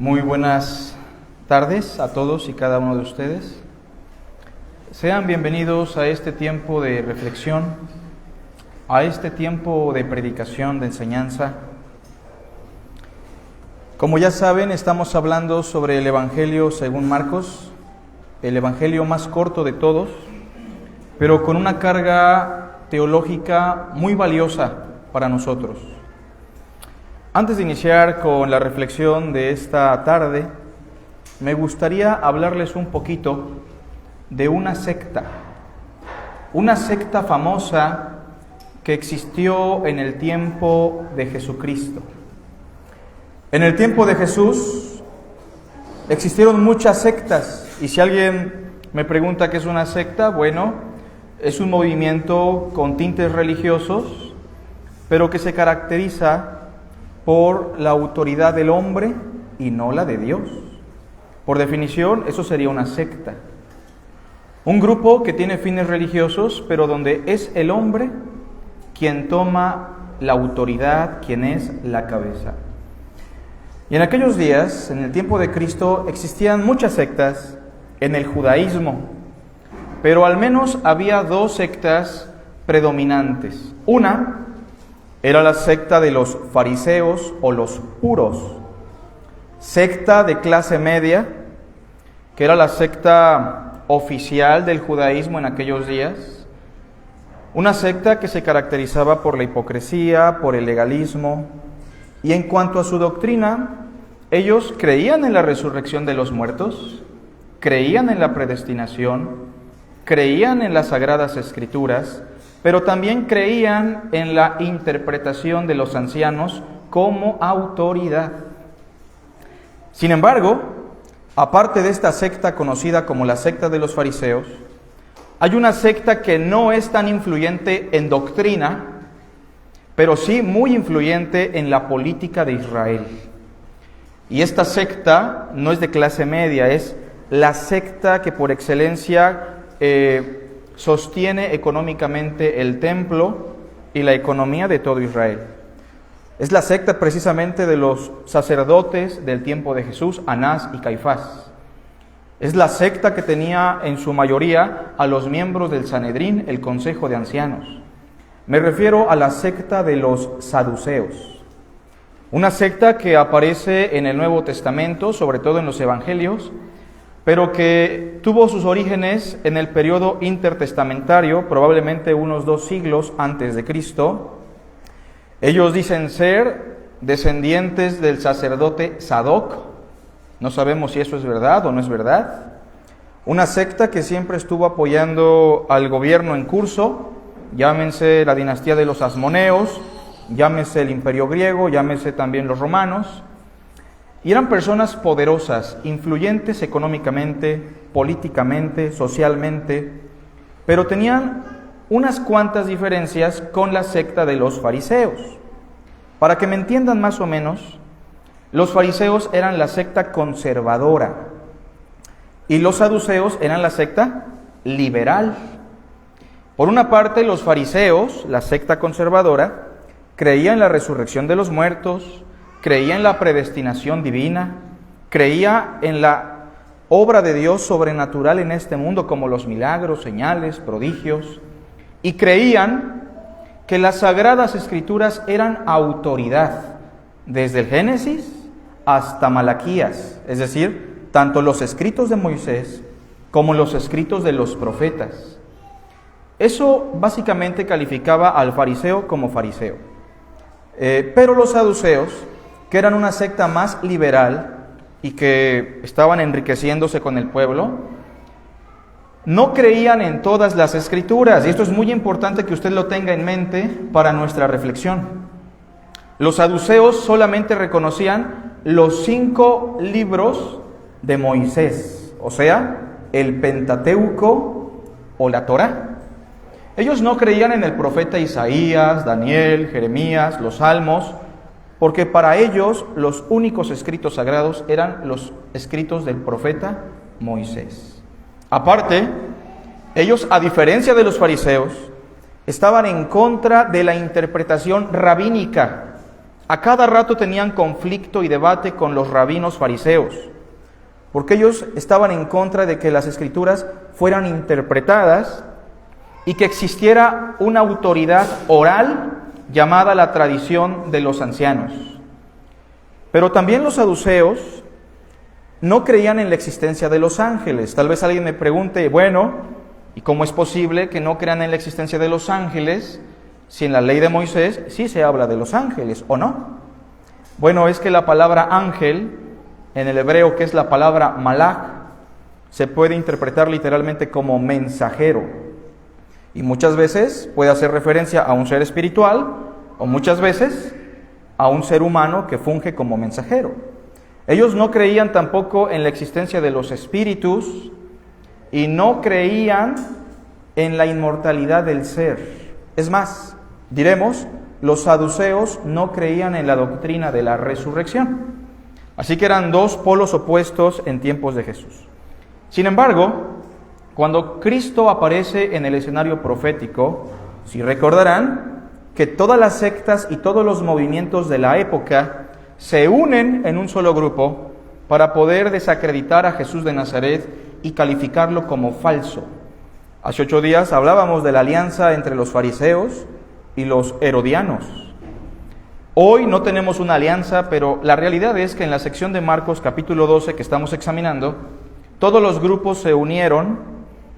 Muy buenas tardes a todos y cada uno de ustedes. Sean bienvenidos a este tiempo de reflexión, a este tiempo de predicación, de enseñanza. Como ya saben, estamos hablando sobre el Evangelio según Marcos, el Evangelio más corto de todos, pero con una carga teológica muy valiosa para nosotros. Antes de iniciar con la reflexión de esta tarde, me gustaría hablarles un poquito de una secta famosa que existió en el tiempo de Jesucristo. En el tiempo de Jesús existieron muchas sectas, y si alguien me pregunta qué es una secta, bueno, es un movimiento con tintes religiosos, pero que se caracteriza por la autoridad del hombre y no la de Dios. Por definición, eso sería una secta. Un grupo que tiene fines religiosos, pero donde es el hombre quien toma la autoridad, quien es la cabeza. Y en aquellos días, en el tiempo de Cristo, existían muchas sectas en el judaísmo, pero al menos había dos sectas predominantes. Una era la secta de los fariseos o los puros, secta de clase media, que era la secta oficial del judaísmo en aquellos días, una secta que se caracterizaba por la hipocresía, por el legalismo, y en cuanto a su doctrina, ellos creían en la resurrección de los muertos, creían en la predestinación, creían en las Sagradas Escrituras, pero también creían en la interpretación de los ancianos como autoridad. Sin embargo, aparte de esta secta conocida como la secta de los fariseos, hay una secta que no es tan influyente en doctrina, pero sí muy influyente en la política de Israel. Y esta secta no es de clase media, es la secta que por excelencia sostiene económicamente el templo y la economía de todo Israel. Es la secta precisamente de los sacerdotes del tiempo de Jesús, Anás y Caifás. Es la secta que tenía en su mayoría a los miembros del Sanedrín, el Consejo de Ancianos. Me refiero a la secta de los saduceos. Una secta que aparece en el Nuevo Testamento, sobre todo en los Evangelios, pero que tuvo sus orígenes en el periodo intertestamentario, probablemente unos 2 siglos antes de Cristo. Ellos dicen ser descendientes del sacerdote Sadoc. No sabemos si eso es verdad o no es verdad. Una secta que siempre estuvo apoyando al gobierno en curso, llámense la dinastía de los Asmoneos, llámese el imperio griego, llámese también los romanos. Y eran personas poderosas, influyentes económicamente, políticamente, socialmente, pero tenían unas cuantas diferencias con la secta de los fariseos. Para que me entiendan más o menos, los fariseos eran la secta conservadora y los saduceos eran la secta liberal. Por una parte, los fariseos, la secta conservadora, creían en la resurrección de los muertos, creía en la predestinación divina, creía en la obra de Dios sobrenatural en este mundo, como los milagros, señales, prodigios, y creían que las Sagradas Escrituras eran autoridad, desde el Génesis hasta Malaquías, es decir, tanto los escritos de Moisés como los escritos de los profetas. Eso básicamente calificaba al fariseo como fariseo. Pero los saduceos, que eran una secta más liberal y que estaban enriqueciéndose con el pueblo, no creían en todas las escrituras, y esto es muy importante que usted lo tenga en mente para nuestra reflexión. Los saduceos solamente reconocían los 5 libros de Moisés, o sea, el Pentateuco o la Torá. Ellos no creían en el profeta Isaías, Daniel, Jeremías, los Salmos, porque para ellos los únicos escritos sagrados eran los escritos del profeta Moisés. Aparte, ellos, a diferencia de los fariseos, estaban en contra de la interpretación rabínica. a cada rato tenían conflicto y debate con los rabinos fariseos, porque ellos estaban en contra de que las Escrituras fueran interpretadas y que existiera una autoridad oral llamada la tradición de los ancianos. Pero también los saduceos no creían en la existencia de los ángeles. Tal vez alguien me pregunte, bueno, ¿y cómo es posible que no crean en la existencia de los ángeles si en la ley de Moisés sí se habla de los ángeles o no? Bueno, es que la palabra ángel, en el hebreo, que es la palabra malach, se puede interpretar literalmente como mensajero. Y muchas veces puede hacer referencia a un ser espiritual o muchas veces a un ser humano que funge como mensajero. Ellos no creían tampoco en la existencia de los espíritus y no creían en la inmortalidad del ser. Es más, diremos, los saduceos no creían en la doctrina de la resurrección. Así que eran dos polos opuestos en tiempos de Jesús. Sin embargo, cuando Cristo aparece en el escenario profético, si recordarán que todas las sectas y todos los movimientos de la época se unen en un solo grupo para poder desacreditar a Jesús de Nazaret y calificarlo como falso. Hace 8 días hablábamos de la alianza entre los fariseos y los herodianos. Hoy no tenemos una alianza, pero la realidad es que en la sección de Marcos capítulo 12 que estamos examinando, todos los grupos se unieron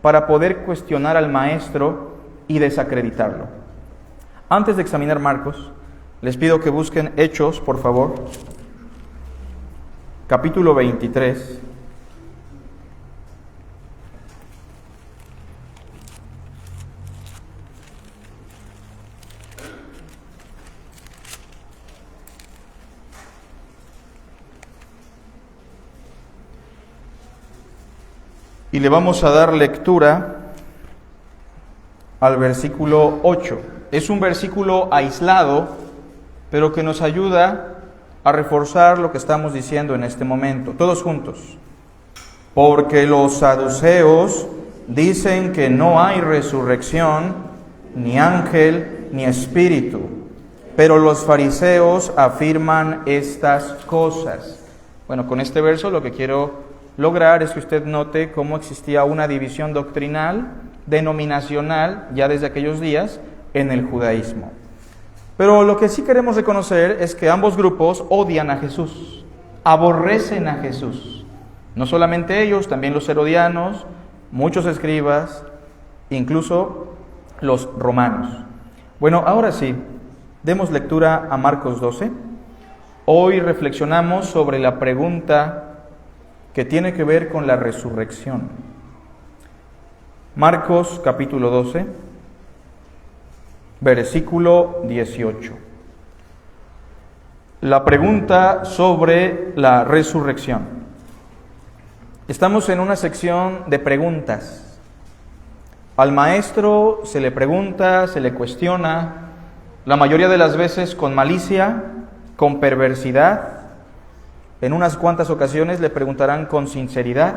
para poder cuestionar al Maestro y desacreditarlo. Antes de examinar Marcos, les pido que busquen Hechos, por favor, capítulo 23. Y le vamos a dar lectura al versículo 8. Es un versículo aislado, pero que nos ayuda a reforzar lo que estamos diciendo en este momento. Todos juntos. Porque los saduceos dicen que no hay resurrección, ni ángel, ni espíritu. Pero los fariseos afirman estas cosas. Bueno, con este verso lo que quiero lograr es que usted note cómo existía una división doctrinal, denominacional, ya desde aquellos días, en el judaísmo. Pero lo que sí queremos reconocer es que ambos grupos odian a Jesús, aborrecen a Jesús. No solamente ellos, también los herodianos, muchos escribas, incluso los romanos. Bueno, ahora sí, demos lectura a Marcos 12. Hoy reflexionamos sobre la pregunta que tiene que ver con la resurrección. Marcos capítulo 12, versículo 18. La pregunta sobre la resurrección. Estamos en una sección de preguntas. Al maestro se le pregunta, se le cuestiona, la mayoría de las veces con malicia, con perversidad. En unas cuantas ocasiones le preguntarán con sinceridad.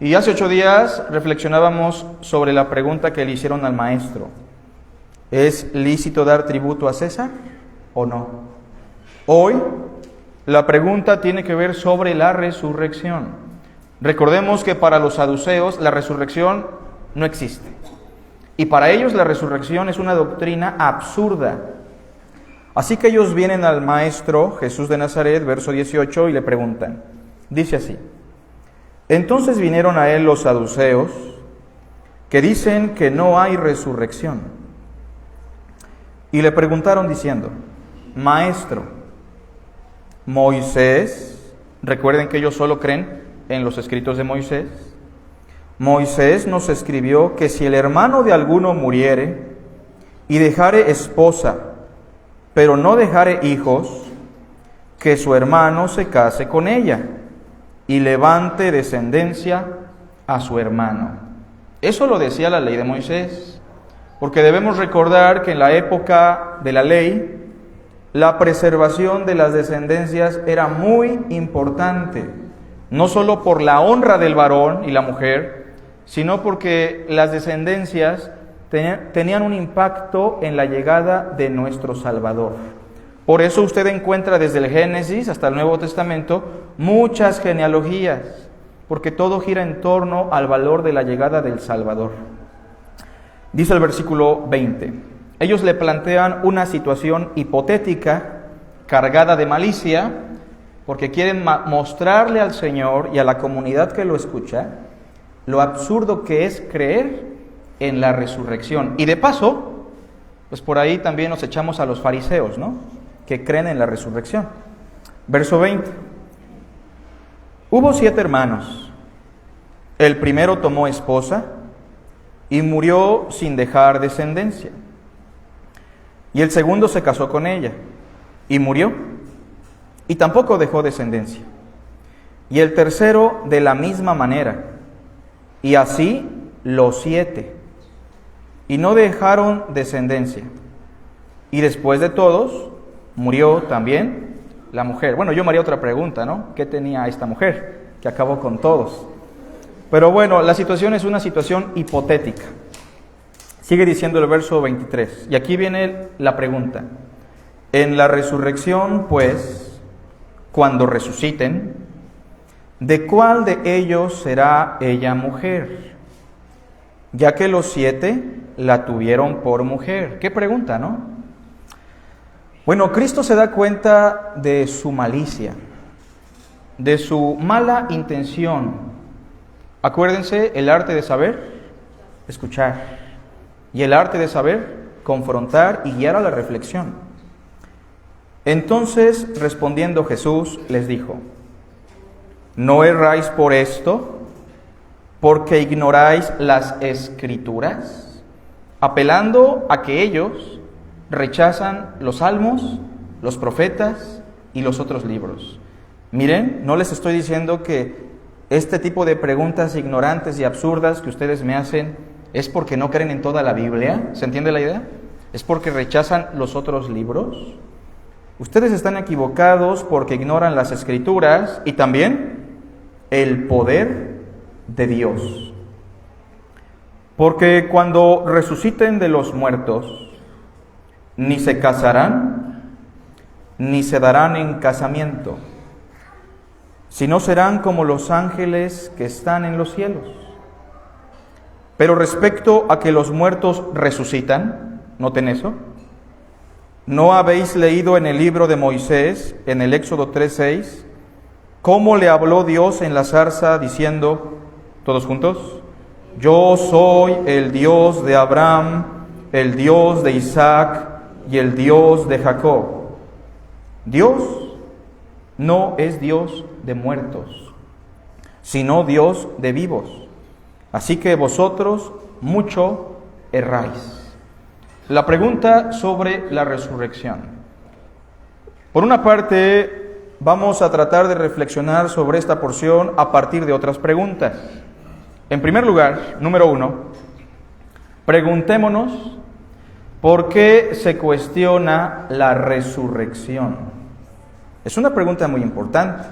Y hace 8 días reflexionábamos sobre la pregunta que le hicieron al maestro. ¿Es lícito dar tributo a César o no? Hoy la pregunta tiene que ver sobre la resurrección. Recordemos que para los saduceos la resurrección no existe. Y para ellos la resurrección es una doctrina absurda. Así que ellos vienen al maestro Jesús de Nazaret, verso 18, y le preguntan. Dice así: entonces vinieron a él los saduceos, que dicen que no hay resurrección. Y le preguntaron diciendo: Maestro, Moisés, recuerden que ellos solo creen en los escritos de Moisés, Moisés nos escribió que si el hermano de alguno muriere y dejare esposa, pero no dejare hijos, que su hermano se case con ella y levante descendencia a su hermano. Eso lo decía la ley de Moisés, porque debemos recordar que en la época de la ley, la preservación de las descendencias era muy importante, no solo por la honra del varón y la mujer, sino porque las descendencias tenían un impacto en la llegada de nuestro Salvador. Por eso usted encuentra desde el Génesis hasta el Nuevo Testamento muchas genealogías, porque todo gira en torno al valor de la llegada del Salvador. Dice el versículo 20, ellos le plantean una situación hipotética, cargada de malicia, porque quieren mostrarle al Señor y a la comunidad que lo escucha lo absurdo que es creer en la resurrección. Y de paso, pues por ahí también nos echamos a los fariseos, ¿no?, que creen en la resurrección. Verso 20. Hubo 7 hermanos. El primero tomó esposa y murió sin dejar descendencia. Y el segundo se casó con ella y murió y tampoco dejó descendencia. Y el tercero de la misma manera. Y así los 7. Y no dejaron descendencia. Y después de todos, murió también la mujer. Bueno, yo me haría otra pregunta, ¿no? ¿Qué tenía esta mujer que acabó con todos? Pero bueno, la situación es una situación hipotética. Sigue diciendo el verso 23. Y aquí viene la pregunta. En la resurrección, pues, cuando resuciten, ¿de cuál de ellos será ella mujer? Ya que los 7 la tuvieron por mujer. ¿Qué pregunta, no? Bueno, Cristo se da cuenta de su malicia, de su mala intención. Acuérdense, el arte de saber, escuchar. Y el arte de saber, confrontar y guiar a la reflexión. Entonces, respondiendo Jesús, les dijo, ¿no erráis por esto, porque ignoráis las Escrituras? Apelando a que ellos rechazan los salmos, los profetas y los otros libros. Miren, no les estoy diciendo que este tipo de preguntas ignorantes y absurdas que ustedes me hacen es porque no creen en toda la Biblia. ¿Se entiende la idea? Es porque rechazan los otros libros. Ustedes están equivocados porque ignoran las Escrituras y también el poder de Dios. Porque cuando resuciten de los muertos, ni se casarán, ni se darán en casamiento, sino serán como los ángeles que están en los cielos. Pero respecto a que los muertos resucitan, noten eso, ¿no habéis leído en el libro de Moisés, en el Éxodo 3:6, cómo le habló Dios en la zarza diciendo, todos juntos, yo soy el Dios de Abraham, el Dios de Isaac y el Dios de Jacob? Dios no es Dios de muertos, sino Dios de vivos. Así que vosotros mucho erráis. La pregunta sobre la resurrección. Por una parte, vamos a tratar de reflexionar sobre esta porción a partir de otras preguntas. En primer lugar, número 1, preguntémonos ¿por qué se cuestiona la resurrección? Es una pregunta muy importante.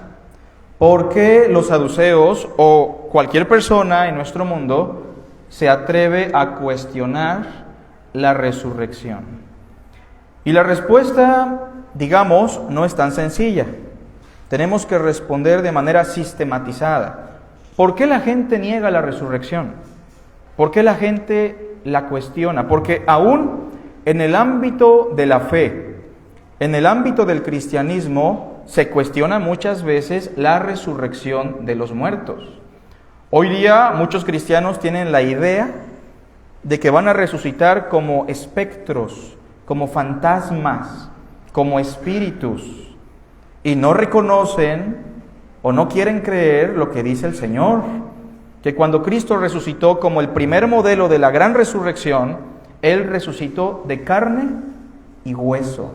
¿Por qué los saduceos o cualquier persona en nuestro mundo se atreve a cuestionar la resurrección? Y la respuesta, digamos, no es tan sencilla. Tenemos que responder de manera sistematizada. ¿Por qué la gente niega la resurrección? ¿Por qué la gente la cuestiona? Porque aún en el ámbito de la fe, en el ámbito del cristianismo, se cuestiona muchas veces la resurrección de los muertos. Hoy día muchos cristianos tienen la idea de que van a resucitar como espectros, como fantasmas, como espíritus, y no reconocen o no quieren creer lo que dice el Señor, que cuando Cristo resucitó como el primer modelo de la gran resurrección, Él resucitó de carne y hueso,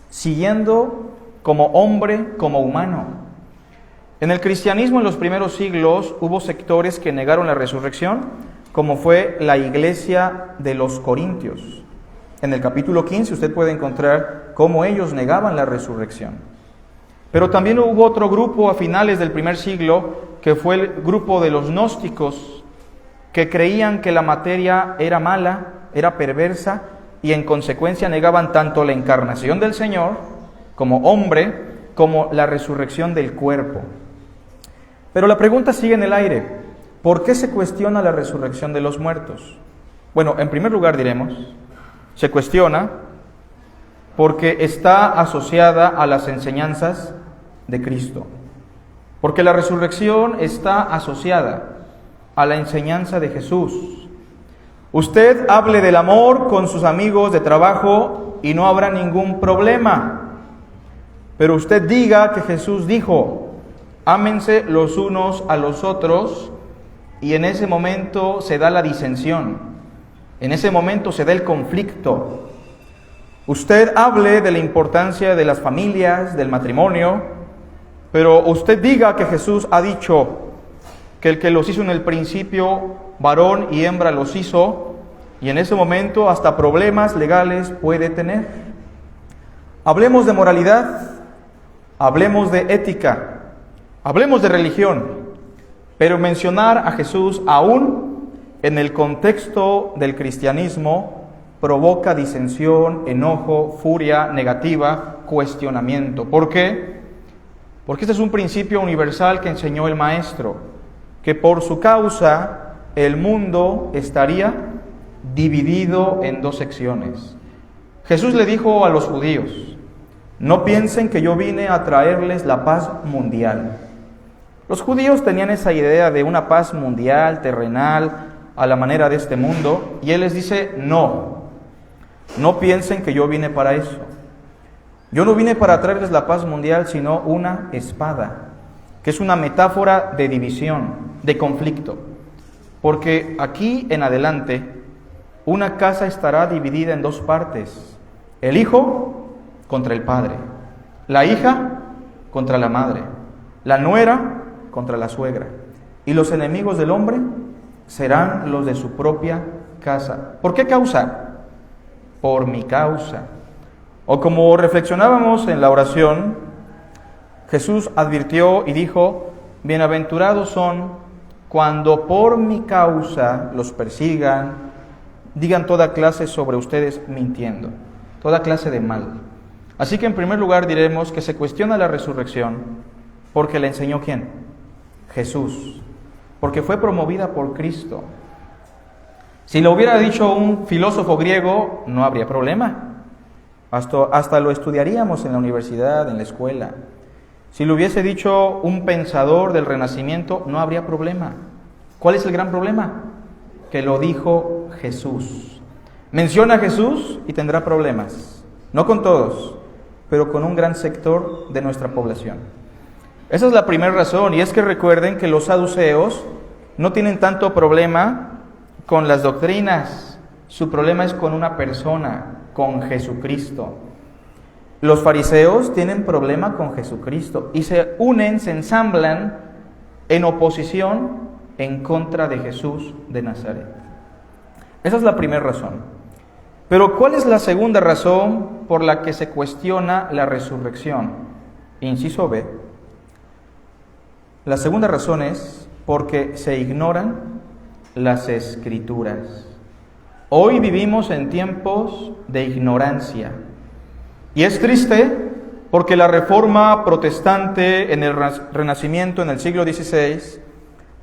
siguiendo como hombre, como humano. En el cristianismo en los primeros siglos hubo sectores que negaron la resurrección, como fue la iglesia de los Corintios. En el capítulo 15 usted puede encontrar cómo ellos negaban la resurrección. Pero también hubo otro grupo a finales del primer siglo, que fue el grupo de los gnósticos, que creían que la materia era mala, era perversa, y en consecuencia negaban tanto la encarnación del Señor como hombre, como la resurrección del cuerpo. Pero la pregunta sigue en el aire. ¿Por qué se cuestiona la resurrección de los muertos? Bueno, en primer lugar diremos, se cuestiona porque está asociada a las enseñanzas de Cristo. Porque la resurrección está asociada a la enseñanza de Jesús. Usted hable del amor con sus amigos de trabajo y no habrá ningún problema. Pero usted diga que Jesús dijo, ámense los unos a los otros, y en ese momento se da la disensión, en ese momento se da el conflicto. Usted hable de la importancia de las familias, del matrimonio, pero usted diga que Jesús ha dicho que el que los hizo en el principio, varón y hembra los hizo, y en ese momento hasta problemas legales puede tener. Hablemos de moralidad, hablemos de ética, hablemos de religión, pero mencionar a Jesús aún en el contexto del cristianismo provoca disensión, enojo, furia negativa, cuestionamiento. ¿Por qué? Porque este es un principio universal que enseñó el Maestro, que por su causa el mundo estaría dividido en dos secciones. Jesús le dijo a los judíos, no piensen que yo vine a traerles la paz mundial. Los judíos tenían esa idea de una paz mundial, terrenal, a la manera de este mundo, y Él les dice, no piensen que yo vine para eso. Yo no vine para traerles la paz mundial, sino una espada, que es una metáfora de división, de conflicto. Porque aquí en adelante, una casa estará dividida en dos partes. El hijo contra el padre, la hija contra la madre, la nuera contra la suegra. Y los enemigos del hombre serán los de su propia casa. ¿Por qué causa? Por mi causa. O como reflexionábamos en la oración, Jesús advirtió y dijo, bienaventurados son cuando por mi causa los persigan, digan toda clase sobre ustedes mintiendo, toda clase de mal. Así que en primer lugar diremos que se cuestiona la resurrección porque la enseñó ¿quién? Jesús, porque fue promovida por Cristo. Si lo hubiera dicho un filósofo griego, no habría problema. Hasta lo estudiaríamos en la universidad, en la escuela. Si lo hubiese dicho un pensador del Renacimiento, no habría problema. ¿Cuál es el gran problema? Que lo dijo Jesús. Menciona a Jesús y tendrá problemas. No con todos, pero con un gran sector de nuestra población. Esa es la primera razón, y es que recuerden que los saduceos no tienen tanto problema con las doctrinas. Su problema es con una persona, con Jesucristo. Los fariseos tienen problema con Jesucristo y se unen, se ensamblan en oposición en contra de Jesús de Nazaret. Esa es la primera razón. Pero ¿cuál es la segunda razón por la que se cuestiona la resurrección? Inciso B. La segunda razón es porque se ignoran las Escrituras. Hoy vivimos en tiempos de ignorancia. Y es triste porque la reforma protestante en el Renacimiento, en el siglo XVI,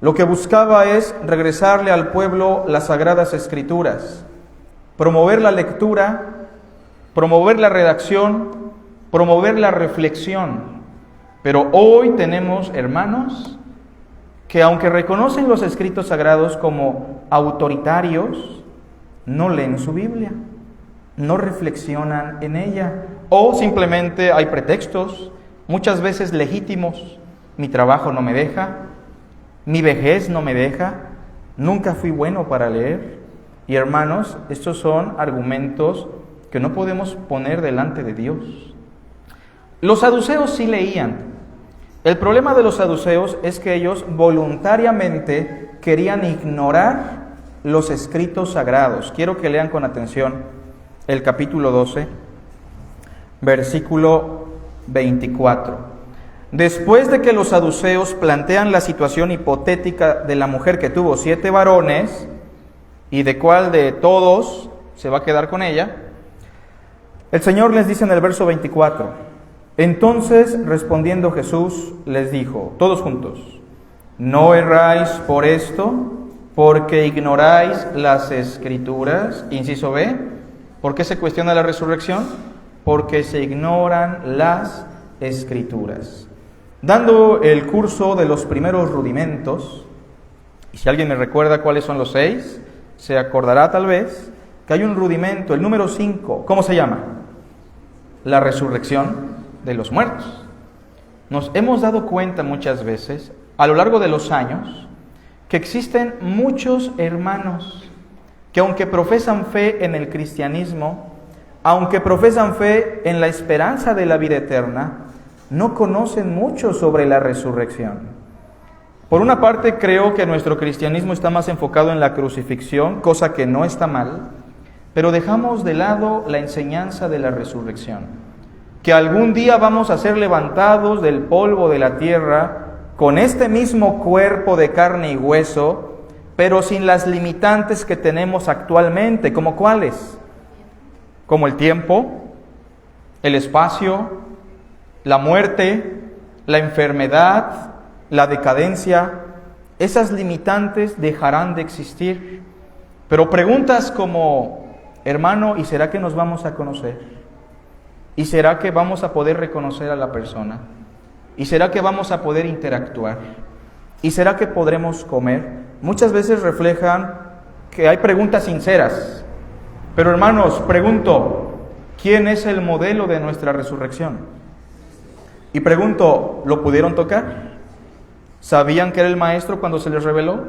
lo que buscaba es regresarle al pueblo las Sagradas Escrituras, promover la lectura, promover la redacción, promover la reflexión. Pero hoy tenemos hermanos que aunque reconocen los escritos sagrados como autoritarios, no leen su Biblia, no reflexionan en ella, o simplemente hay pretextos, muchas veces legítimos. Mi trabajo no me deja, mi vejez no me deja, nunca fui bueno para leer. Y hermanos, estos son argumentos que no podemos poner delante de Dios. Los saduceos sí leían. El problema de los saduceos es que ellos voluntariamente querían ignorar los escritos sagrados. Quiero que lean con atención el capítulo 12, versículo 24. Después de que los saduceos plantean la situación hipotética de la mujer que tuvo 7 varones y de cuál de todos se va a quedar con ella, el Señor les dice en el verso 24, Entonces, respondiendo Jesús, les dijo, todos juntos, no erráis por esto, porque ignoráis las Escrituras. Inciso B, ¿por qué se cuestiona la resurrección? Porque se ignoran las Escrituras. Dando el curso de los primeros rudimentos, y si alguien me recuerda cuáles son los 6, se acordará tal vez que hay un rudimento, el número 5, ¿cómo se llama? La resurrección de los muertos. Nos hemos dado cuenta muchas veces, a lo largo de los años, que existen muchos hermanos que aunque profesan fe en el cristianismo, aunque profesan fe en la esperanza de la vida eterna, no conocen mucho sobre la resurrección. Por una parte, creo que nuestro cristianismo está más enfocado en la crucifixión, cosa que no está mal, pero dejamos de lado la enseñanza de la resurrección, que algún día vamos a ser levantados del polvo de la tierra con este mismo cuerpo de carne y hueso, pero sin las limitantes que tenemos actualmente, ¿como cuáles? Como el tiempo, el espacio, la muerte, la enfermedad, la decadencia. Esas limitantes dejarán de existir. Pero preguntas como, hermano, ¿y será que nos vamos a conocer? ¿Y será que vamos a poder reconocer a la persona? ¿Y será que vamos a poder interactuar? ¿Y será que podremos comer? Muchas veces reflejan que hay preguntas sinceras. Pero hermanos, pregunto, ¿quién es el modelo de nuestra resurrección? Y pregunto, ¿lo pudieron tocar? ¿Sabían que era el Maestro cuando se les reveló?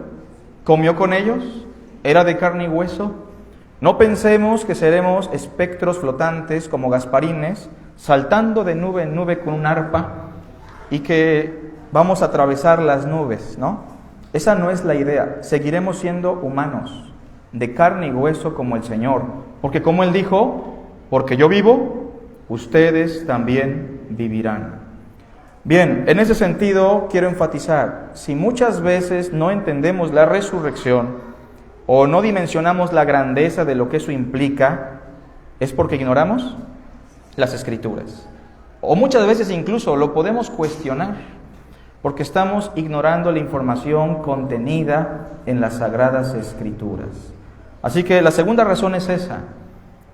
¿Comió con ellos? ¿Era de carne y hueso? No pensemos que seremos espectros flotantes como Gasparines, saltando de nube en nube con un arpa y que vamos a atravesar las nubes, ¿no? Esa no es la idea. Seguiremos siendo humanos, de carne y hueso como el Señor. Porque como Él dijo, porque yo vivo, ustedes también vivirán. Bien, en ese sentido quiero enfatizar, si muchas veces no entendemos la resurrección o no dimensionamos la grandeza de lo que eso implica, es porque ignoramos las Escrituras. O muchas veces incluso lo podemos cuestionar, porque estamos ignorando la información contenida en las Sagradas Escrituras. Así que la segunda razón es esa.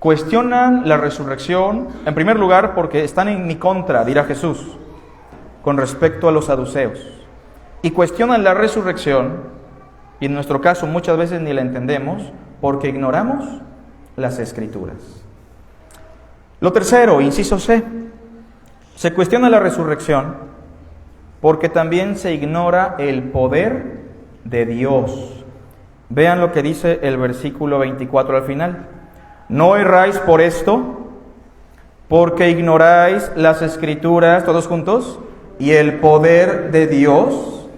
Cuestionan la resurrección, en primer lugar, porque están en mi contra, dirá Jesús, con respecto a los saduceos. Y cuestionan la resurrección, y en nuestro caso muchas veces ni la entendemos, porque ignoramos las Escrituras. Lo tercero, inciso C, se cuestiona la resurrección porque también se ignora el poder de Dios. Vean lo que dice el versículo 24 al final. No erráis por esto, porque ignoráis las Escrituras, todos juntos, y el poder de Dios.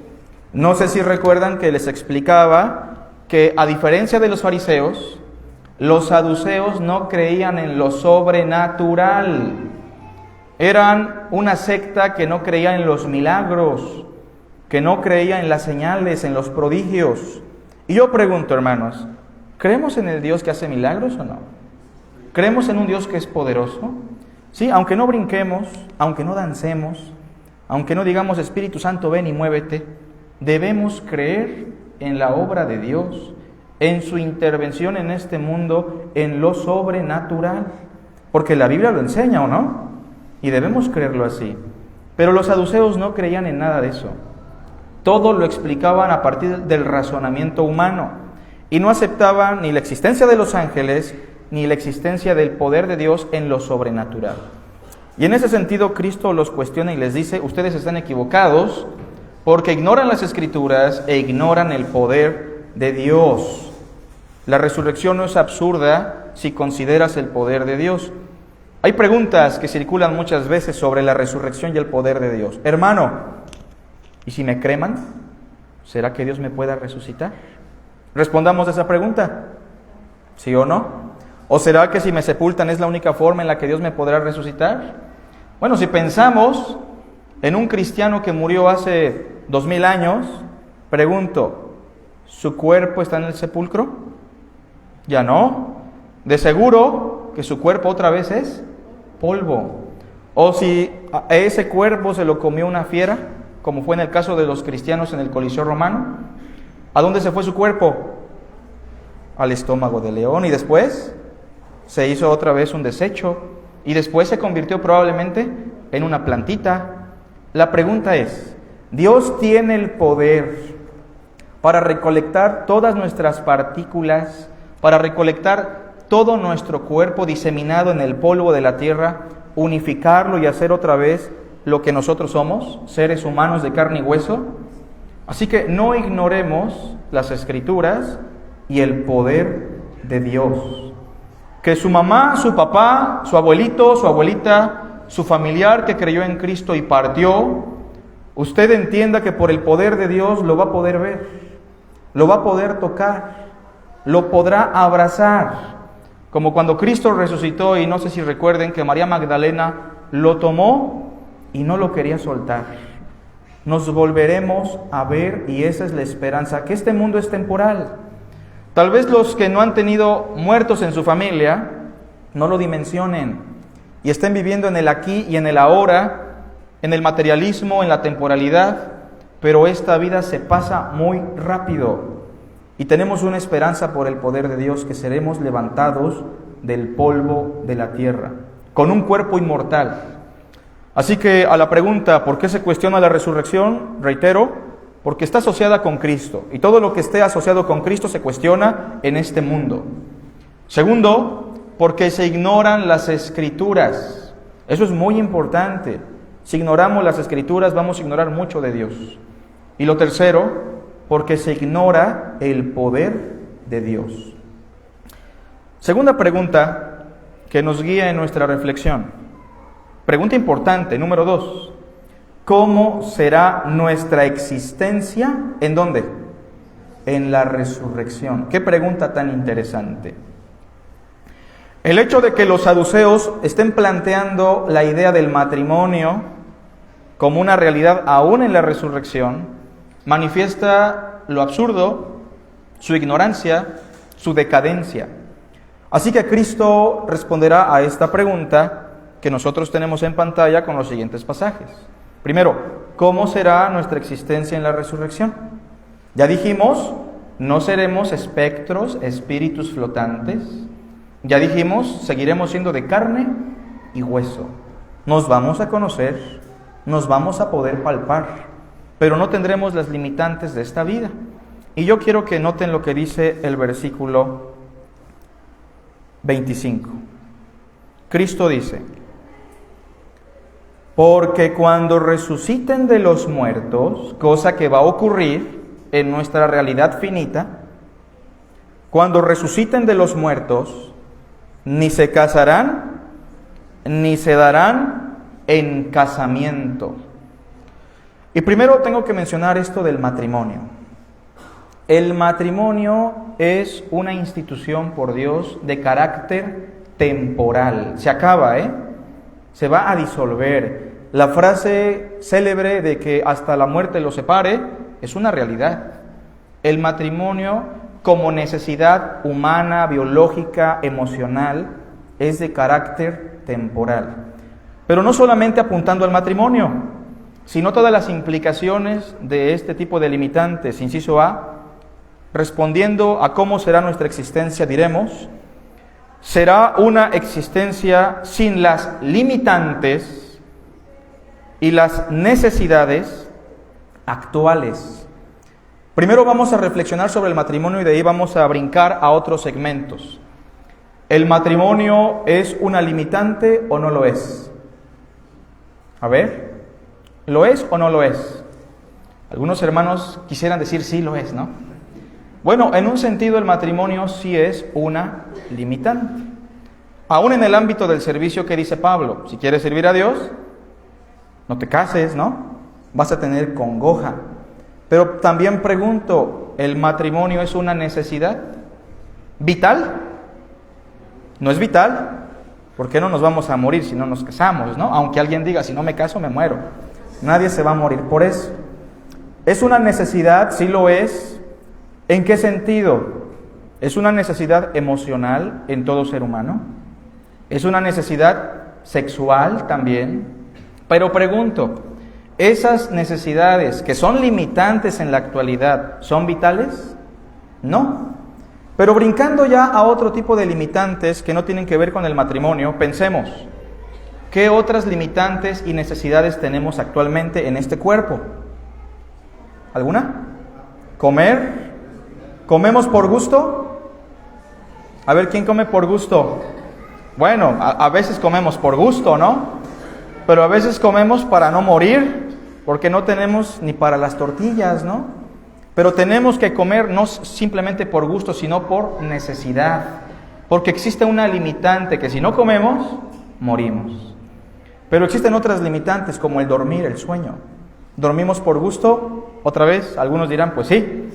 No sé si recuerdan que les explicaba que a diferencia de los fariseos, los saduceos no creían en lo sobrenatural. Eran una secta que no creía en los milagros, que no creía en las señales, en los prodigios. Y yo pregunto, hermanos, ¿creemos en el Dios que hace milagros o no? ¿Creemos en un Dios que es poderoso? Sí, aunque no brinquemos, aunque no dancemos, aunque no digamos Espíritu Santo ven y muévete, debemos creer en la obra de Dios, en su intervención en este mundo, en lo sobrenatural, porque la Biblia lo enseña, ¿o no? Y debemos creerlo así. Pero los saduceos no creían en nada de eso. Todo lo explicaban a partir del razonamiento humano y no aceptaban ni la existencia de los ángeles ni la existencia del poder de Dios en lo sobrenatural. Y en ese sentido Cristo los cuestiona y les dice, ustedes están equivocados porque ignoran las Escrituras e ignoran el poder de Dios. La resurrección no es absurda si consideras el poder de Dios. Hay preguntas que circulan muchas veces sobre la resurrección y el poder de Dios. Hermano, ¿y si me creman? ¿Será que Dios me pueda resucitar? Respondamos a esa pregunta, ¿sí o no? ¿O será que si me sepultan es la única forma en la que Dios me podrá resucitar? Bueno, si pensamos en un cristiano que murió hace 2000 años, pregunto, ¿su cuerpo está en el sepulcro? Ya no. De seguro que su cuerpo otra vez es polvo. O si a ese cuerpo se lo comió una fiera, como fue en el caso de los cristianos en el Coliseo Romano, ¿a dónde se fue su cuerpo? Al estómago del león, y después se hizo otra vez un desecho, y después se convirtió probablemente en una plantita. La pregunta es, ¿Dios tiene el poder para recolectar todas nuestras partículas, para recolectar todo nuestro cuerpo diseminado en el polvo de la tierra, unificarlo y hacer otra vez lo que nosotros somos, seres humanos de carne y hueso? Así que no ignoremos las Escrituras y el poder de Dios. Que su mamá, su papá, su abuelito, su abuelita, su familiar que creyó en Cristo y partió, usted entienda que por el poder de Dios lo va a poder ver, lo va a poder tocar, lo podrá abrazar. Como cuando Cristo resucitó, y no sé si recuerden que María Magdalena lo tomó y no lo quería soltar. Nos volveremos a ver, y esa es la esperanza, que este mundo es temporal. Tal vez los que no han tenido muertos en su familia no lo dimensionen y estén viviendo en el aquí y en el ahora, en el materialismo, en la temporalidad, pero esta vida se pasa muy rápido y tenemos una esperanza por el poder de Dios, que seremos levantados del polvo de la tierra con un cuerpo inmortal. Así que a la pregunta, ¿por qué se cuestiona la resurrección? Reitero, porque está asociada con Cristo, y todo lo que esté asociado con Cristo se cuestiona en este mundo. Segundo, porque se ignoran las Escrituras. Eso es muy importante. Si ignoramos las Escrituras, vamos a ignorar mucho de Dios. Y lo tercero, porque se ignora el poder de Dios. Segunda pregunta que nos guía en nuestra reflexión. Pregunta importante, número 2. ¿Cómo será nuestra existencia? ¿En dónde? En la resurrección. Qué pregunta tan interesante. El hecho de que los saduceos estén planteando la idea del matrimonio como una realidad aún en la resurrección, manifiesta lo absurdo, su ignorancia, su decadencia. Así que Cristo responderá a esta pregunta que nosotros tenemos en pantalla con los siguientes pasajes. Primero, ¿cómo será nuestra existencia en la resurrección? Ya dijimos, no seremos espectros, espíritus flotantes. Ya dijimos, seguiremos siendo de carne y hueso. Nos vamos a conocer, nos vamos a poder palpar, pero no tendremos las limitantes de esta vida. Y yo quiero que noten lo que dice el versículo 25. Cristo dice: porque cuando resuciten de los muertos, cosa que va a ocurrir en nuestra realidad finita, cuando resuciten de los muertos, ni se casarán, ni se darán en casamiento. Y primero tengo que mencionar esto del matrimonio. El matrimonio es una institución por Dios de carácter temporal. Se acaba, se va a disolver. La frase célebre de que hasta la muerte los separe es una realidad. El matrimonio, como necesidad humana, biológica, emocional, es de carácter temporal. Pero no solamente apuntando al matrimonio, sino todas las implicaciones de este tipo de limitantes. Inciso A, respondiendo a cómo será nuestra existencia, diremos: será una existencia sin las limitantes y las necesidades actuales. Primero vamos a reflexionar sobre el matrimonio y de ahí vamos a brincar a otros segmentos. ¿El matrimonio es una limitante o no lo es? A ver, ¿lo es o no lo es? Algunos hermanos quisieran decir sí lo es, ¿no? Bueno, en un sentido el matrimonio sí es una limitante. Aún en el ámbito del servicio, ¿qué dice Pablo? Si quieres servir a Dios, no te cases, ¿no? Vas a tener congoja. Pero también pregunto, ¿el matrimonio es una necesidad vital? ¿No es vital? ¿Por qué no nos vamos a morir si no nos casamos, no? Aunque alguien diga, si no me caso me muero. Nadie se va a morir por eso. ¿Es una necesidad? Sí lo es. ¿En qué sentido? ¿Es una necesidad emocional en todo ser humano? ¿Es una necesidad sexual también. Pero pregunto, ¿esas necesidades que son limitantes en la actualidad son vitales? No. Pero brincando ya a otro tipo de limitantes que no tienen que ver con el matrimonio, pensemos, ¿qué otras limitantes y necesidades tenemos actualmente en este cuerpo? ¿Alguna? ¿Comer? ¿Comemos por gusto? A ver, ¿quién come por gusto? Bueno, a veces comemos por gusto, ¿no? Pero a veces comemos para no morir, porque no tenemos ni para las tortillas, ¿no? Pero tenemos que comer no simplemente por gusto, sino por necesidad. Porque existe una limitante que si no comemos, morimos. Pero existen otras limitantes como el dormir, el sueño. ¿Dormimos por gusto? Otra vez, algunos dirán, pues sí.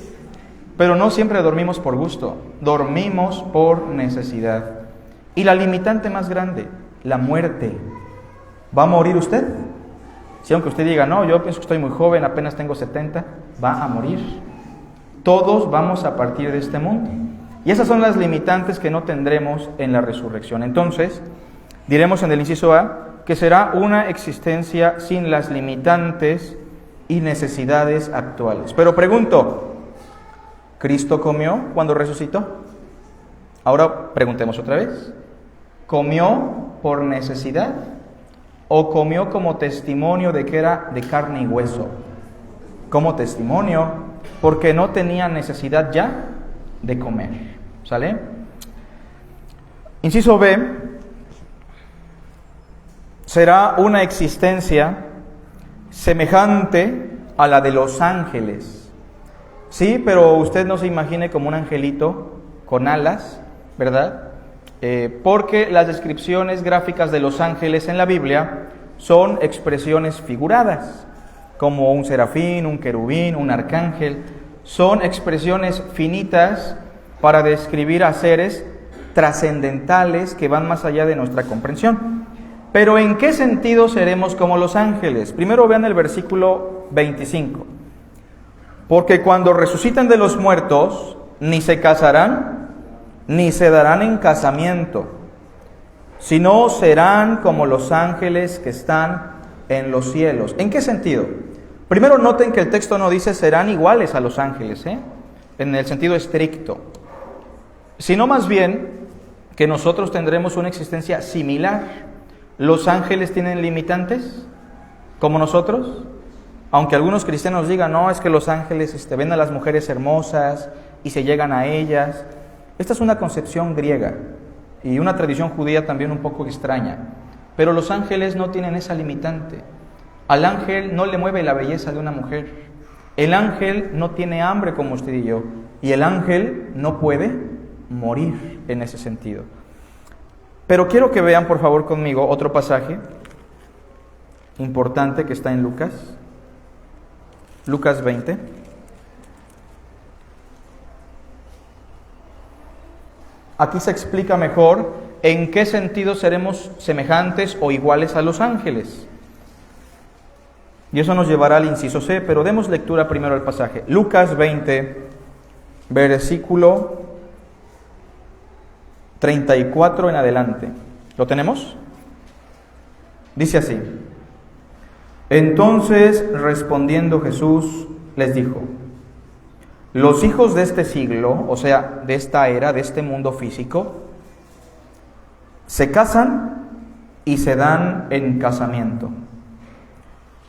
Pero no siempre dormimos por gusto. Dormimos por necesidad. Y la limitante más grande, la muerte. ¿Va a morir usted? Si aunque usted diga, no, yo pienso que estoy muy joven, apenas tengo 70, va a morir. Todos vamos a partir de este mundo. Y esas son las limitantes que no tendremos en la resurrección. Entonces, diremos en el inciso A que será una existencia sin las limitantes y necesidades actuales. Pero pregunto, ¿Cristo comió cuando resucitó? Ahora preguntemos otra vez. ¿Comió por necesidad o comió como testimonio de que era de carne y hueso? Como testimonio, porque no tenía necesidad ya de comer. ¿Sale? Inciso B, será una existencia semejante a la de los ángeles. Sí, pero usted no se imagine como un angelito con alas, ¿verdad? Porque las descripciones gráficas de los ángeles en la Biblia son expresiones figuradas, como un serafín, un querubín, un arcángel. Son expresiones finitas para describir a seres trascendentales que van más allá de nuestra comprensión. Pero ¿en qué sentido seremos como los ángeles? Primero vean el versículo 25. Porque cuando resucitan de los muertos, ni se casarán, ni se darán en casamiento, sino serán como los ángeles que están en los cielos. ¿En qué sentido? Primero noten que el texto no dice serán iguales a los ángeles, en el sentido estricto, sino más bien que nosotros tendremos una existencia similar. ¿Los ángeles tienen limitantes como nosotros? Aunque algunos cristianos digan, no, es que los ángeles ven a las mujeres hermosas y se llegan a ellas. Esta es una concepción griega y una tradición judía también un poco extraña. Pero los ángeles no tienen esa limitante. Al ángel no le mueve la belleza de una mujer. El ángel no tiene hambre como usted y yo. Y el ángel no puede morir en ese sentido. Pero quiero que vean por favor conmigo otro pasaje importante que está en Lucas. Lucas 20. Aquí se explica mejor en qué sentido seremos semejantes o iguales a los ángeles. Y eso nos llevará al inciso C, pero demos lectura primero al pasaje. Lucas 20, versículo 34 en adelante. ¿Lo tenemos? Dice así: Entonces, respondiendo Jesús, les dijo: los hijos de este siglo, o sea, de esta era, de este mundo físico, se casan y se dan en casamiento.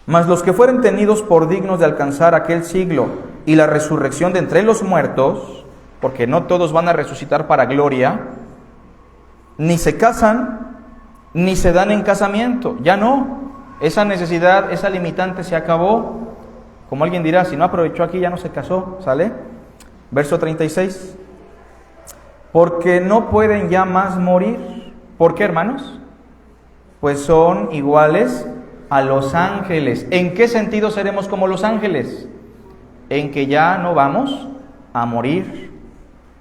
Mas los que fueren tenidos por dignos de alcanzar aquel siglo y la resurrección de entre los muertos, porque no todos van a resucitar para gloria, ni se casan, ni se dan en casamiento. Ya no. Esa necesidad, esa limitante se acabó. Como alguien dirá, si no aprovechó aquí ya no se casó, ¿sale? Verso 36. Porque no pueden ya más morir. ¿Por qué, hermanos? Pues son iguales a los ángeles. ¿En qué sentido seremos como los ángeles? En que ya no vamos a morir.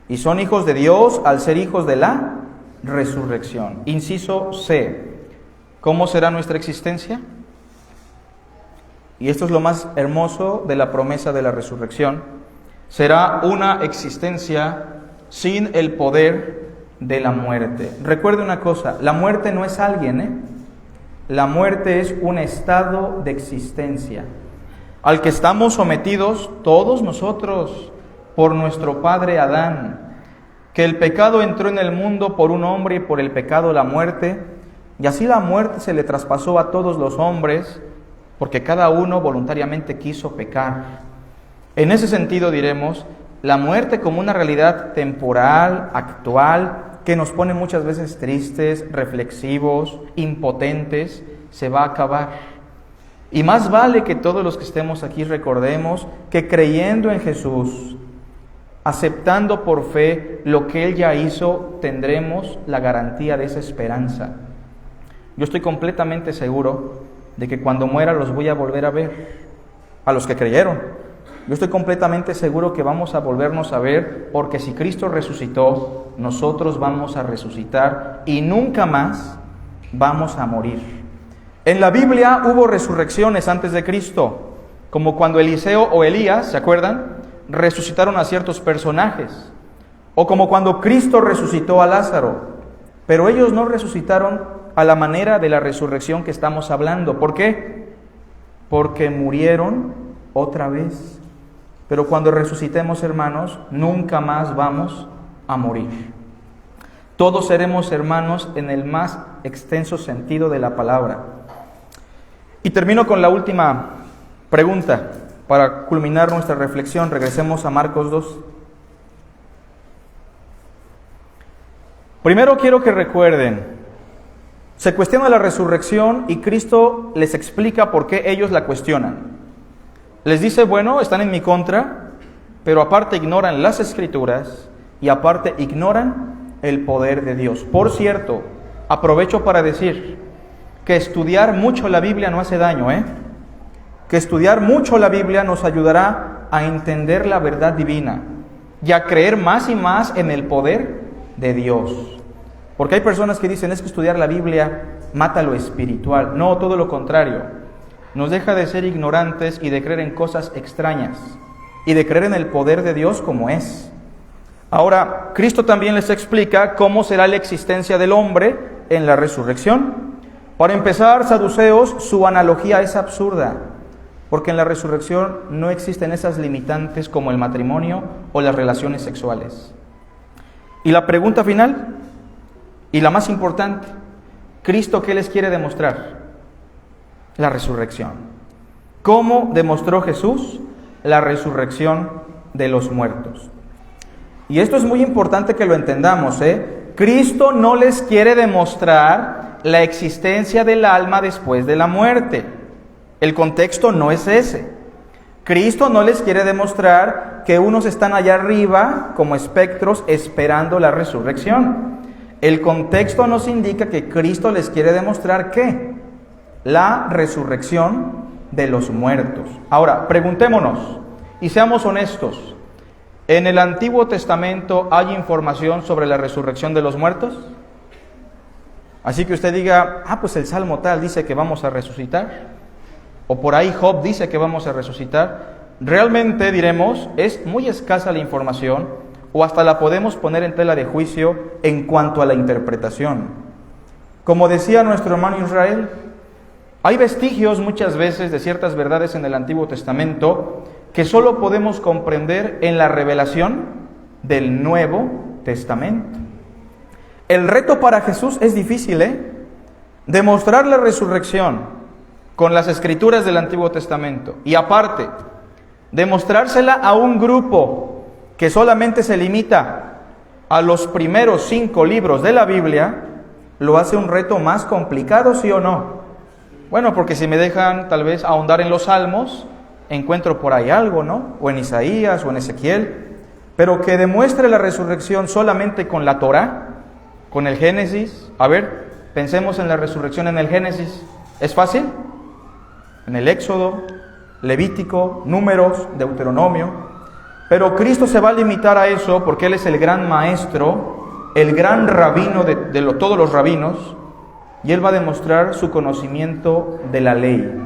Y son hijos de Dios al ser hijos de la resurrección. Inciso C. ¿Cómo será nuestra existencia? Y esto es lo más hermoso de la promesa de la resurrección. Será una existencia sin el poder de la muerte. Recuerde una cosa, la muerte no es alguien, La muerte es un estado de existencia al que estamos sometidos todos nosotros por nuestro padre Adán, que el pecado entró en el mundo por un hombre y por el pecado la muerte, y así la muerte se le traspasó a todos los hombres, porque cada uno voluntariamente quiso pecar. En ese sentido diremos, la muerte como una realidad temporal, actual, que nos pone muchas veces tristes, reflexivos, impotentes, se va a acabar. Y más vale que todos los que estemos aquí recordemos que creyendo en Jesús, aceptando por fe lo que Él ya hizo, tendremos la garantía de esa esperanza. Yo estoy completamente seguro de que cuando muera los voy a volver a ver, a los que creyeron. Yo estoy completamente seguro que vamos a volvernos a ver, porque si Cristo resucitó, nosotros vamos a resucitar y nunca más vamos a morir. En la Biblia hubo resurrecciones antes de Cristo, como cuando Eliseo o Elías, ¿se acuerdan?, resucitaron a ciertos personajes, o como cuando Cristo resucitó a Lázaro, pero ellos no resucitaron a la manera de la resurrección que estamos hablando. ¿Por qué? Porque murieron otra vez. Pero cuando resucitemos, hermanos, nunca más vamos a morir. Todos seremos hermanos en el más extenso sentido de la palabra. Y termino con la última pregunta para culminar nuestra reflexión. Regresemos a Marcos 2. Primero quiero que recuerden, se cuestiona la resurrección y Cristo les explica por qué ellos la cuestionan. Les dice, bueno, están en mi contra, pero aparte ignoran las Escrituras y aparte ignoran el poder de Dios. Por cierto, aprovecho para decir que estudiar mucho la Biblia no hace daño, que estudiar mucho la Biblia nos ayudará a entender la verdad divina y a creer más y más en el poder de Dios. Porque hay personas que dicen, es que estudiar la Biblia mata lo espiritual. No, todo lo contrario. Nos deja de ser ignorantes y de creer en cosas extrañas y de creer en el poder de Dios como es. Ahora, Cristo también les explica cómo será la existencia del hombre en la resurrección. Para empezar, saduceos, su analogía es absurda, porque en la resurrección no existen esas limitantes como el matrimonio o las relaciones sexuales. Y la pregunta final, y la más importante, ¿Cristo qué les quiere demostrar? La resurrección. ¿Cómo demostró Jesús la resurrección de los muertos? Y esto es muy importante que lo entendamos, Cristo no les quiere demostrar la existencia del alma después de la muerte. El contexto no es ese. Cristo no les quiere demostrar que unos están allá arriba como espectros esperando la resurrección. El contexto nos indica que Cristo les quiere demostrar ¿qué? La resurrección de los muertos. Ahora, preguntémonos y seamos honestos. ¿En el Antiguo Testamento hay información sobre la resurrección de los muertos? Así que usted diga, pues el Salmo tal dice que vamos a resucitar, o por ahí Job dice que vamos a resucitar. Realmente diremos, es muy escasa la información, o hasta la podemos poner en tela de juicio en cuanto a la interpretación. Como decía nuestro hermano Israel, hay vestigios muchas veces de ciertas verdades en el Antiguo Testamento que solo podemos comprender en la revelación del Nuevo Testamento. El reto para Jesús es difícil, demostrar la resurrección con las escrituras del Antiguo Testamento y aparte, demostrársela a un grupo que solamente se limita a los primeros 5 libros de la Biblia, lo hace un reto más complicado, ¿sí o no? Bueno, porque si me dejan tal vez ahondar en los Salmos, encuentro por ahí algo, ¿no? O en Isaías o en Ezequiel, pero que demuestre la resurrección solamente con la Torá, con el Génesis. A ver, pensemos en la resurrección en el Génesis. ¿Es fácil? En el Éxodo, Levítico, Números, Deuteronomio. Pero Cristo se va a limitar a eso porque Él es el gran maestro, el gran rabino de todos los rabinos, y Él va a demostrar su conocimiento de la ley.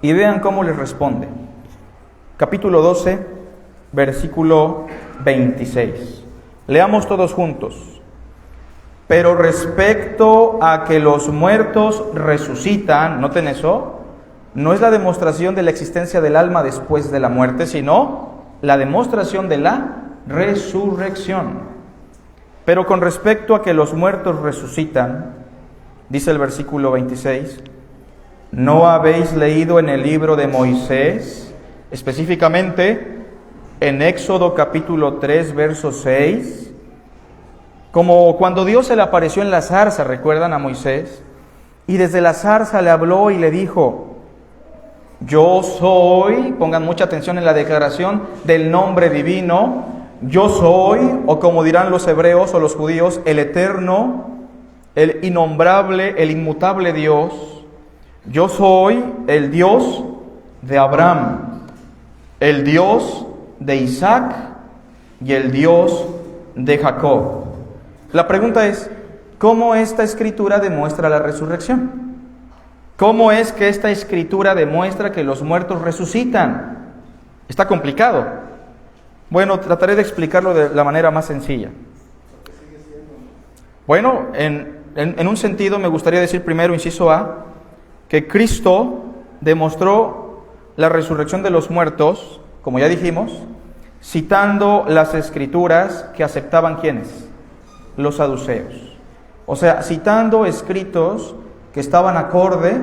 Y vean cómo les responde. Capítulo 12, versículo 26. Leamos todos juntos. Pero respecto a que los muertos resucitan, noten eso, no es la demostración de la existencia del alma después de la muerte, sino la demostración de la resurrección. Pero con respecto a que los muertos resucitan, dice el versículo 26, ¿no habéis leído en el libro de Moisés, específicamente en Éxodo capítulo 3, verso 6, como cuando Dios se le apareció en la zarza, recuerdan a Moisés, y desde la zarza le habló y le dijo, yo soy, pongan mucha atención en la declaración del nombre divino, yo soy, o como dirán los hebreos o los judíos, el eterno, el innombrable, el inmutable Dios, yo soy el Dios de Abraham, el Dios de Isaac y el Dios de Jacob. La pregunta es, ¿cómo esta escritura demuestra la resurrección? ¿Cómo es que esta escritura demuestra que los muertos resucitan? Está complicado. Bueno, trataré de explicarlo de la manera más sencilla. Bueno, en un sentido me gustaría decir primero, inciso A, que Cristo demostró la resurrección de los muertos, como ya dijimos, citando las escrituras que aceptaban ¿quiénes? Los saduceos. O sea, citando escritos que estaban acorde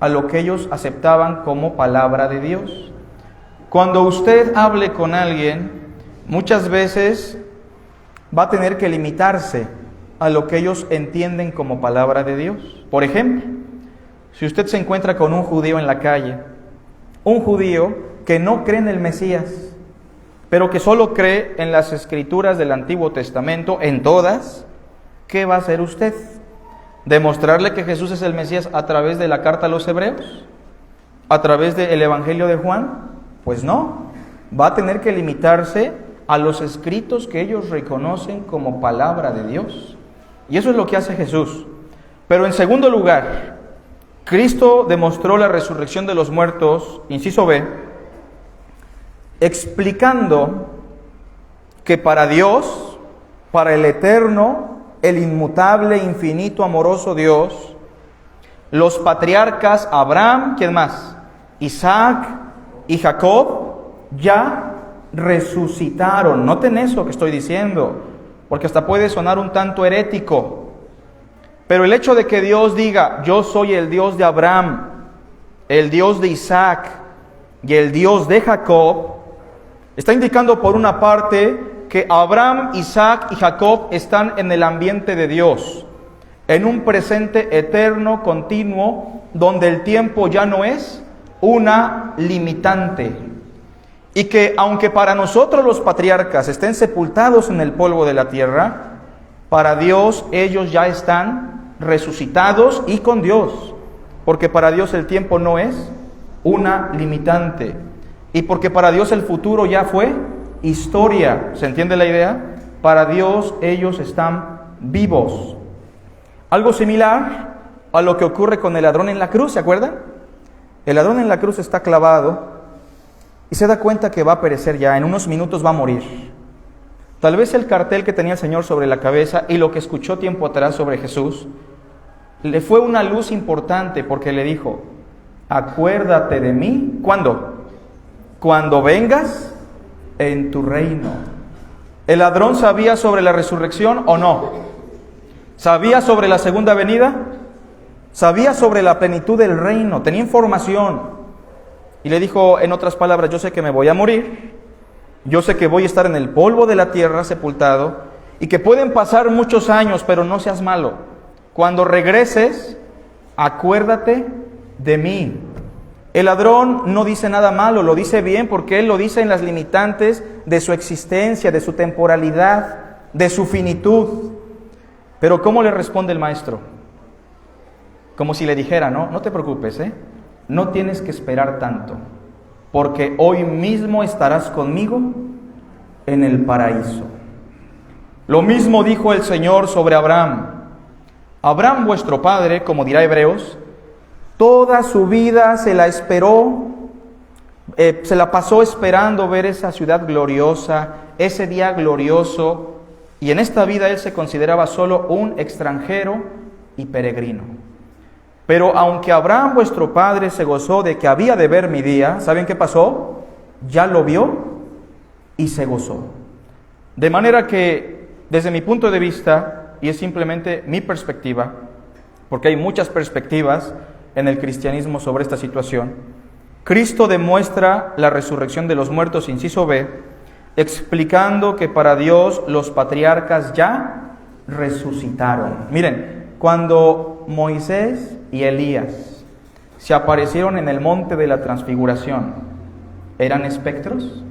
a lo que ellos aceptaban como palabra de Dios. Cuando usted hable con alguien, muchas veces va a tener que limitarse a lo que ellos entienden como palabra de Dios. Por ejemplo, si usted se encuentra con un judío en la calle, un judío que no cree en el Mesías, pero que solo cree en las escrituras del Antiguo Testamento, en todas, ¿qué va a hacer usted? ¿Demostrarle que Jesús es el Mesías a través de la carta a los Hebreos? ¿A través del Evangelio de Juan? Pues no, va a tener que limitarse a los escritos que ellos reconocen como palabra de Dios. Y eso es lo que hace Jesús. Pero en segundo lugar, Cristo demostró la resurrección de los muertos, inciso B, explicando que para Dios, para el eterno, el inmutable, infinito, amoroso Dios, los patriarcas Abraham, ¿quién más? Isaac y Jacob ya resucitaron. Noten eso que estoy diciendo, porque hasta puede sonar un tanto herético. Pero el hecho de que Dios diga, yo soy el Dios de Abraham, el Dios de Isaac y el Dios de Jacob, está indicando por una parte que Abraham, Isaac y Jacob están en el ambiente de Dios, en un presente eterno, continuo, donde el tiempo ya no es una limitante. Y que aunque para nosotros los patriarcas estén sepultados en el polvo de la tierra, para Dios ellos ya están resucitados y con Dios, porque para Dios el tiempo no es una limitante. Y porque para Dios el futuro ya fue historia. ¿Se entiende la idea? Para Dios ellos están vivos. Algo similar a lo que ocurre con el ladrón en la cruz, ¿se acuerdan? El ladrón en la cruz está clavado y se da cuenta que va a perecer ya, en unos minutos va a morir. Tal vez el cartel que tenía el Señor sobre la cabeza y lo que escuchó tiempo atrás sobre Jesús, le fue una luz importante porque le dijo, acuérdate de mí, ¿cuándo? Cuando vengas en tu reino. ¿El ladrón sabía sobre la resurrección o no? ¿Sabía sobre la segunda venida? Sabía sobre la plenitud del reino, tenía información. Y le dijo, en otras palabras, yo sé que me voy a morir, yo sé que voy a estar en el polvo de la tierra sepultado, y que pueden pasar muchos años, pero no seas malo. Cuando regreses, acuérdate de mí. El ladrón no dice nada malo, lo dice bien porque él lo dice en las limitantes de su existencia, de su temporalidad, de su finitud. Pero ¿cómo le responde el maestro? Como si le dijera, no te preocupes, no tienes que esperar tanto, porque hoy mismo estarás conmigo en el paraíso. Lo mismo dijo el Señor sobre Abraham. Abraham, vuestro padre, como dirá Hebreos, toda su vida se la esperó, se la pasó esperando ver esa ciudad gloriosa, ese día glorioso, y en esta vida él se consideraba solo un extranjero y peregrino. Pero aunque Abraham vuestro padre se gozó de que había de ver mi día, ¿saben qué pasó? Ya lo vio y se gozó. De manera que, desde mi punto de vista, y es simplemente mi perspectiva, porque hay muchas perspectivas en el cristianismo sobre esta situación, Cristo demuestra la resurrección de los muertos, inciso B, explicando que para Dios los patriarcas ya resucitaron. Miren, cuando Moisés y Elías se aparecieron en el monte de la transfiguración, ¿eran espectros?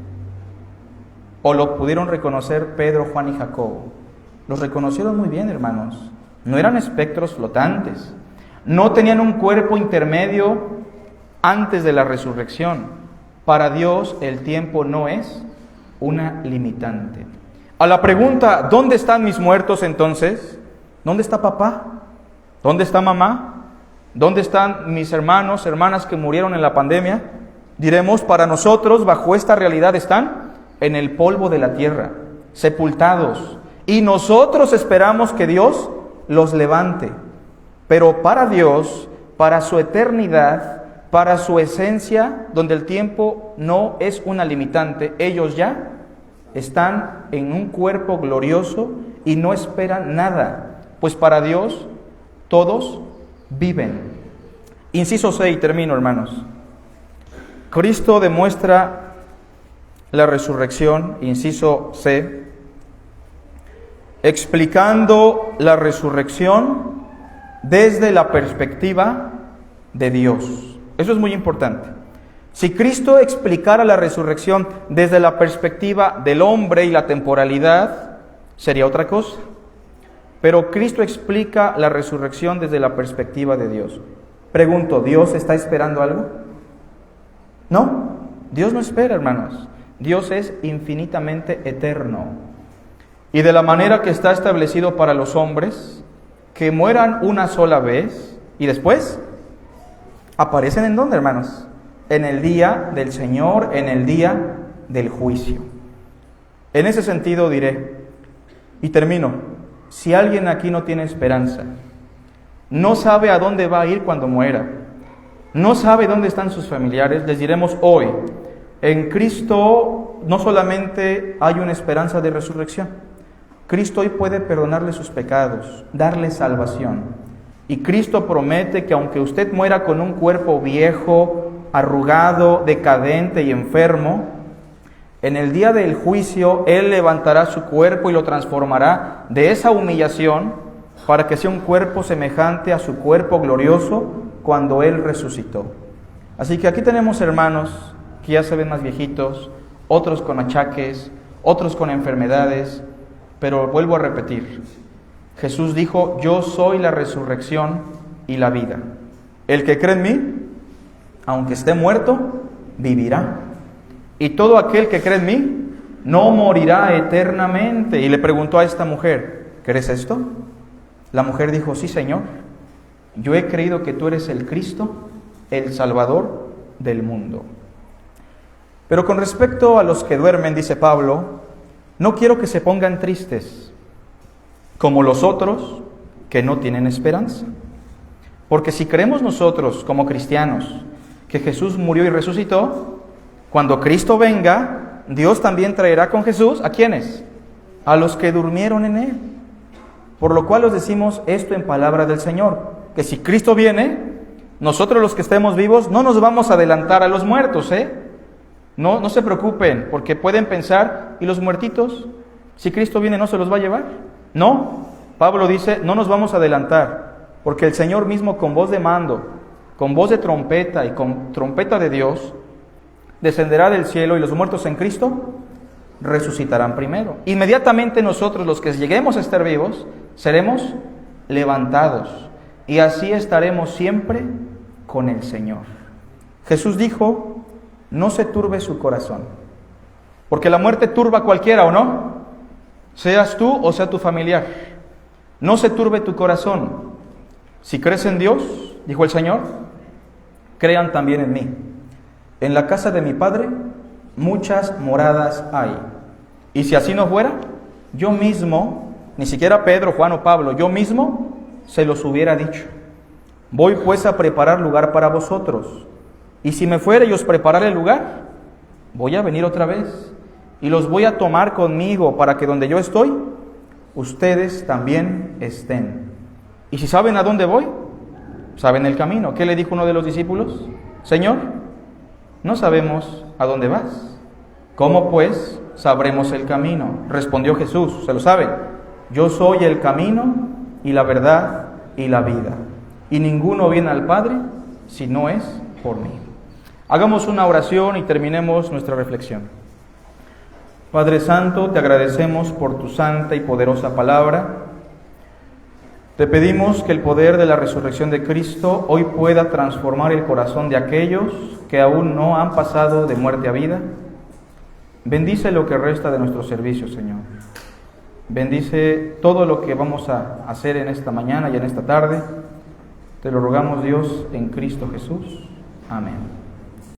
¿O lo pudieron reconocer Pedro, Juan y Jacobo? Los reconocieron muy bien, hermanos. No eran espectros flotantes. No tenían un cuerpo intermedio antes de la resurrección. Para Dios el tiempo no es una limitante. A la pregunta, ¿dónde están mis muertos entonces? ¿Dónde está papá? ¿Dónde está mamá? ¿Dónde están mis hermanos, hermanas que murieron en la pandemia? Diremos, para nosotros, bajo esta realidad están en el polvo de la tierra, sepultados. Y nosotros esperamos que Dios los levante. Pero para Dios, para su eternidad, para su esencia, donde el tiempo no es una limitante, ellos ya están en un cuerpo glorioso y no esperan nada, pues para Dios todos viven. Inciso 6, termino, hermanos. Cristo demuestra la resurrección, inciso C, explicando la resurrección desde la perspectiva de Dios. Eso es muy importante. Si Cristo explicara la resurrección desde la perspectiva del hombre y la temporalidad, sería otra cosa. Pero Cristo explica la resurrección desde la perspectiva de Dios. Pregunto, ¿Dios está esperando algo? No, Dios no espera, hermanos. Dios es infinitamente eterno. Y de la manera que está establecido para los hombres, que mueran una sola vez y después aparecen ¿en dónde, hermanos? En el día del Señor, en el día del juicio. En ese sentido diré, y termino, si alguien aquí no tiene esperanza, no sabe a dónde va a ir cuando muera, no sabe dónde están sus familiares, les diremos hoy, en Cristo no solamente hay una esperanza de resurrección, Cristo hoy puede perdonarle sus pecados, darle salvación. Y Cristo promete que aunque usted muera con un cuerpo viejo, arrugado, decadente y enfermo, en el día del juicio Él levantará su cuerpo y lo transformará de esa humillación para que sea un cuerpo semejante a su cuerpo glorioso cuando Él resucitó. Así que aquí tenemos hermanos que ya se ven más viejitos, otros con achaques, otros con enfermedades, pero vuelvo a repetir, Jesús dijo, yo soy la resurrección y la vida. El que cree en mí, aunque esté muerto, vivirá. Y todo aquel que cree en mí, no morirá eternamente. Y le preguntó a esta mujer, ¿crees esto? La mujer dijo, sí, Señor, yo he creído que tú eres el Cristo, el Salvador del mundo. Pero con respecto a los que duermen, dice Pablo, no quiero que se pongan tristes, como los otros que no tienen esperanza. Porque si creemos nosotros como cristianos que Jesús murió y resucitó, cuando Cristo venga, Dios también traerá con Jesús, ¿a quiénes? A los que durmieron en Él. Por lo cual os decimos esto en palabra del Señor, que si Cristo viene, nosotros los que estemos vivos no nos vamos a adelantar a los muertos, No se preocupen, porque pueden pensar, ¿y los muertitos? Si Cristo viene, ¿no se los va a llevar? No, Pablo dice, no nos vamos a adelantar, porque el Señor mismo con voz de mando, con voz de trompeta y con trompeta de Dios, descenderá del cielo y los muertos en Cristo resucitarán primero. Inmediatamente nosotros, los que lleguemos a estar vivos, seremos levantados y así estaremos siempre con el Señor. Jesús dijo, no se turbe su corazón, porque la muerte turba a cualquiera, ¿o no? Seas tú o sea tu familiar. No se turbe tu corazón. Si crees en Dios, dijo el Señor, crean también en mí. En la casa de mi Padre muchas moradas hay. Y si así no fuera, yo mismo, ni siquiera Pedro, Juan o Pablo, yo mismo se los hubiera dicho. Voy pues a preparar lugar para vosotros. Y si me fuere y os preparare el lugar, voy a venir otra vez y los voy a tomar conmigo para que donde yo estoy, ustedes también estén. Y si saben a dónde voy, saben el camino. ¿Qué le dijo uno de los discípulos? Señor, no sabemos a dónde vas. ¿Cómo pues sabremos el camino? Respondió Jesús, se lo saben. Yo soy el camino y la verdad y la vida. Y ninguno viene al Padre si no es por mí. Hagamos una oración y terminemos nuestra reflexión. Padre Santo, te agradecemos por tu santa y poderosa palabra. Te pedimos que el poder de la resurrección de Cristo hoy pueda transformar el corazón de aquellos que aún no han pasado de muerte a vida. Bendice lo que resta de nuestro servicio, Señor. Bendice todo lo que vamos a hacer en esta mañana y en esta tarde. Te lo rogamos, Dios, en Cristo Jesús. Amén.